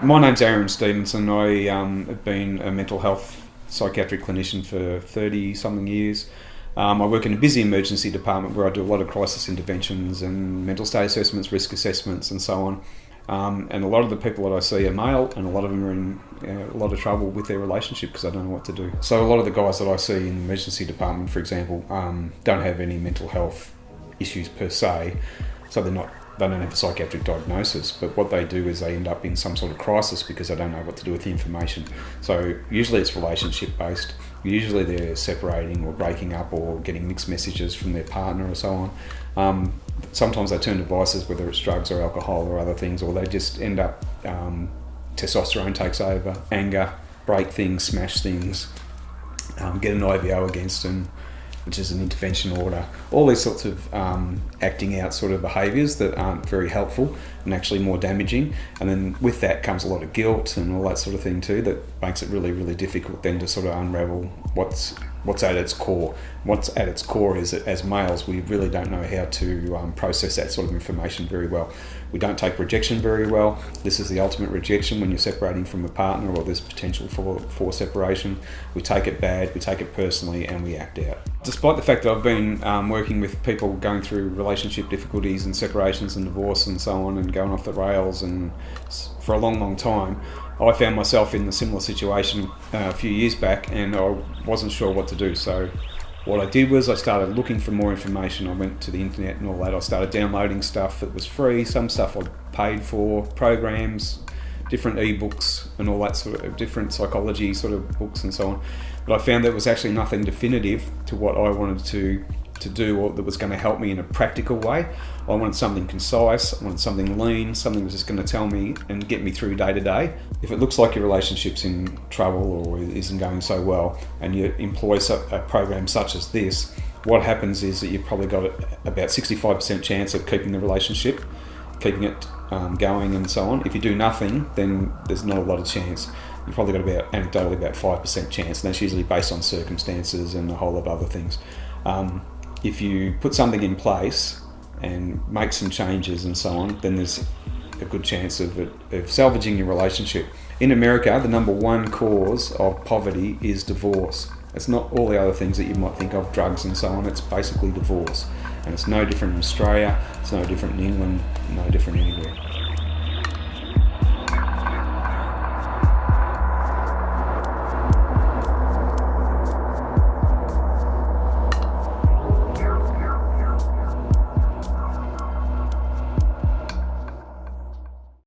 My name's Aaron Stevenson. I have been a mental health psychiatric clinician for 30 something years. I work in a busy emergency department where I do a lot of crisis interventions and mental state assessments, risk assessments and so on. And a lot of the people that I see are male, and a lot of them are in a lot of trouble with their relationship because they don't know what to do. So a lot of the guys that I see in the emergency department, for example, don't have any mental health issues per se, so they don't have a psychiatric diagnosis, but what they do is they end up in some sort of crisis because they don't know what to do with the information. So usually it's relationship based. Usually they're separating or breaking up or getting mixed messages from their partner or so on. Sometimes they turn to vices, whether it's drugs or alcohol or other things, or they just end up, testosterone takes over, anger, break things, smash things, get an IVO against them, which is an intervention order. All these sorts of acting out sort of behaviours that aren't very helpful and actually more damaging. And then with that comes a lot of guilt and all that sort of thing too, that makes it really, really difficult then to sort of unravel what's at its core. What's at its core is that as males, we really don't know how to process that sort of information very well. We don't take rejection very well. This is the ultimate rejection when you're separating from a partner or there's potential for separation. We take it bad, we take it personally, and we act out. Despite the fact that I've been working with people going through relationship difficulties and separations and divorce and so on and going off the rails and for a long, long time, I found myself in a similar situation a few years back, and I wasn't sure what to do. So what I did was I started looking for more information. I went to the internet and all that. I started downloading stuff that was free, some stuff I paid for, programs, different ebooks and all that sort of different psychology sort of books and so on. But I found there was actually nothing definitive to what I wanted to do, or that was going to help me in a practical way. I wanted something concise, I wanted something lean, something that was just going to tell me and get me through day to day. If it looks like your relationship's in trouble or isn't going so well, and you employ a program such as this, what happens is that you've probably got about 65% chance of keeping the relationship, keeping it going and so on. If you do nothing, then there's not a lot of chance. You've probably got anecdotally about 5% chance, and that's usually based on circumstances and a whole lot of other things. If you put something in place and make some changes and so on, then there's a good chance of salvaging your relationship. In America, the number one cause of poverty is divorce. It's not all the other things that you might think of, drugs and so on. It's basically divorce. And it's no different in Australia, it's no different in England, no different anywhere.